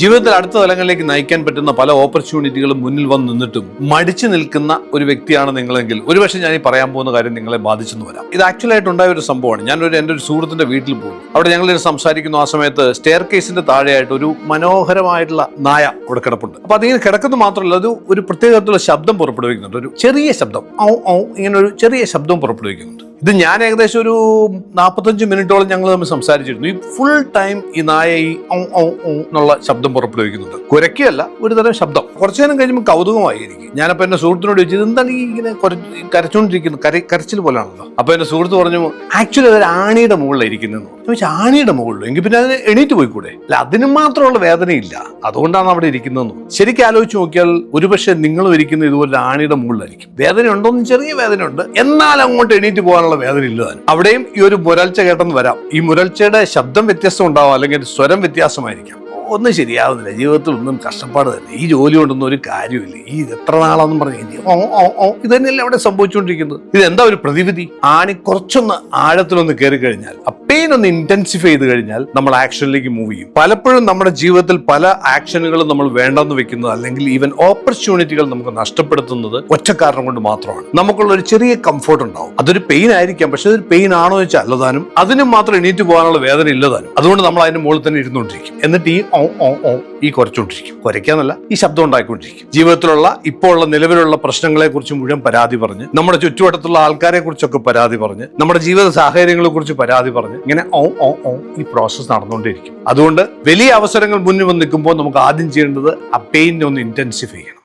ജീവിതത്തിൽ അടുത്ത തലങ്ങളിലേക്ക് നയിക്കാൻ പറ്റുന്ന പല ഓപ്പർച്യൂണിറ്റികളും മുന്നിൽ വന്ന് നിന്നിട്ടും മടിച്ചു നിൽക്കുന്ന ഒരു വ്യക്തിയാണ് നിങ്ങളെങ്കിൽ ഒരുപക്ഷെ ഞാൻ ഈ പറയാൻ പോകുന്ന കാര്യം നിങ്ങളെ ബാധിച്ചെന്ന് വരാം. ഇത് ആക്ച്വൽ ആയിട്ട് ഉണ്ടായ ഒരു സംഭവമാണ്. എൻ്റെ ഒരു സുഹൃത്തിന്റെ വീട്ടിൽ പോകുന്നു. അവിടെ ഞങ്ങൾ സംസാരിക്കുന്നു. ആ സമയത്ത് സ്റ്റെയർ കേസിന്റെ താഴെയായിട്ട് ഒരു മനോഹരമായിട്ടുള്ള നായ അവിടെ കിടപ്പുണ്ട്. അപ്പൊ അതിങ്ങനെ കിടക്കുന്നത് മാത്രമല്ല, അത് ഒരു പ്രത്യേക തരത്തിലുള്ള ശബ്ദം പുറപ്പെടുവിക്കുന്നുണ്ട്. ഒരു ചെറിയ ശബ്ദം, ഇങ്ങനെ ഒരു ചെറിയ ശബ്ദം പുറപ്പെടുവിക്കുന്നുണ്ട്. ഇത് ഞാൻ ഏകദേശം ഒരു 45 മിനിറ്റോളം ഞങ്ങൾ തമ്മിൽ സംസാരിച്ചിരുന്നു. ഈ ഫുൾ ടൈം ഈ നായ ഈ എന്നുള്ള ശബ്ദം പുറപ്പെടുവിക്കുന്നുണ്ട്. കുരയ്ക്കല്ല, ഒരു തരം ശബ്ദം. കുറച്ചു നേരം കഴിയുമ്പോൾ കൗതുകമായി എനിക്ക്. ഞാനപ്പോൾ എന്റെ സുഹൃത്തിനോട് ചോദിച്ചത്, എന്താണ് ഈ ഇങ്ങനെ കരച്ചോണ്ടിരിക്കുന്നത്, കരച്ചിൽ പോലാണല്ലോ. അപ്പൊ എന്റെ സുഹൃത്ത് പറഞ്ഞു, ആക്ച്വലി അതൊരു ആണിയുടെ മുകളിലാണ് ഇരിക്കുന്നതെന്ന്. ചോദിച്ചാൽ ആണിയുടെ മുകളിൽ എങ്കിൽ പിന്നെ അതിന് എണീറ്റ് പോയിക്കൂടെ? അല്ല, അതിന് മാത്രമുള്ള വേദനയില്ല, അതുകൊണ്ടാണ് അവിടെ ഇരിക്കുന്നതെന്ന്. ശരിക്കും ആലോചിച്ച് നോക്കിയാൽ ഒരുപക്ഷെ നിങ്ങളും ഇരിക്കുന്ന ഇതുപോലെ ആണിയുടെ മുകളിലായിരിക്കും. വേദന ഉണ്ടോന്ന് ചെറിയ വേദനയുണ്ട്, എന്നാൽ അങ്ങോട്ട് എണീറ്റ് പോകാനുള്ള വേദന ഇല്ലതാണ്. അവിടെയും ഈ ഒരു മുരൾച്ച കേട്ടെന്ന് വരാം. ഈ മുരൾച്ചയുടെ ശബ്ദം വ്യത്യസ്തം ഉണ്ടാവാം, അല്ലെങ്കിൽ സ്വരം വ്യത്യാസമായിരിക്കാം. ഒന്നും ശരിയാവുന്നില്ല, ജീവിതത്തിൽ ഒന്നും കഷ്ടപ്പാട് തന്നെ. ഈ ജോലി കൊണ്ടൊന്നും ഒരു കാര്യമില്ല, ഈ എത്ര നാളാന്നും പറഞ്ഞു ഇത് തന്നെയല്ലേ അവിടെ സംഭവിച്ചുകൊണ്ടിരിക്കുന്നത്. ഇതെന്താ ഒരു പ്രതിവിധി? ആണി കുറച്ചൊന്ന് ആഴത്തിലൊന്ന് കയറി കഴിഞ്ഞാൽ, പെയിൻ ഒന്ന് ഇന്റൻസിഫൈ ചെയ്ത് കഴിഞ്ഞാൽ നമ്മൾ ആക്ഷനിലേക്ക് മൂവ് ചെയ്യും. പലപ്പോഴും നമ്മുടെ ജീവിതത്തിൽ പല ആക്ഷനുകളും നമ്മൾ വേണ്ടെന്ന് വെക്കുന്നത്, അല്ലെങ്കിൽ ഈവൻ ഓപ്പർച്യൂണിറ്റികൾ നമുക്ക് നഷ്ടപ്പെടുത്തുന്നത് ഒറ്റ കാരണം കൊണ്ട് മാത്രമാണ്. നമുക്കുള്ള ഒരു ചെറിയ കംഫർട്ട് ഉണ്ടാവും. അതൊരു പെയിൻ ആയിരിക്കാം, പക്ഷെ അതൊരു പെയിൻ ആണോ എന്ന് വെച്ചാൽ അല്ലതാനും, അതിനും മാത്രം എണീറ്റ് പോകാനുള്ള വേദന ഇല്ലതാനും. അതുകൊണ്ട് നമ്മൾ അതിന്റെ മുകളിൽ തന്നെ ഇരുന്നുകൊണ്ടിരിക്കും. എന്നിട്ട് ഈ കുറച്ചുകൊണ്ടിരിക്കും. കുറയ്ക്കാന്നല്ല, ഈ ശബ്ദം ഉണ്ടായിക്കൊണ്ടിരിക്കും. ജീവിതത്തിലുള്ള ഇപ്പോൾ ഉള്ള നിലവിലുള്ള പ്രശ്നങ്ങളെ കുറിച്ച് മുഴുവൻ പരാതി പറഞ്ഞ്, നമ്മുടെ ചുറ്റുവട്ടത്തുള്ള ആൾക്കാരെ കുറിച്ചൊക്കെ പരാതി പറഞ്ഞ്, നമ്മുടെ ജീവിത സാഹചര്യങ്ങളെ കുറിച്ച് പരാതി പറഞ്ഞ്, ഇങ്ങനെ ഈ പ്രോസസ് നടന്നുകൊണ്ടിരിക്കും. അതുകൊണ്ട് വലിയ അവസരങ്ങൾ മുന്നിൽ വന്ന് നിൽക്കുമ്പോൾ നമുക്ക് ആദ്യം ചെയ്യേണ്ടത് ആ പെയിനെ ഒന്ന് ഇന്റൻസിഫൈ ചെയ്യണം.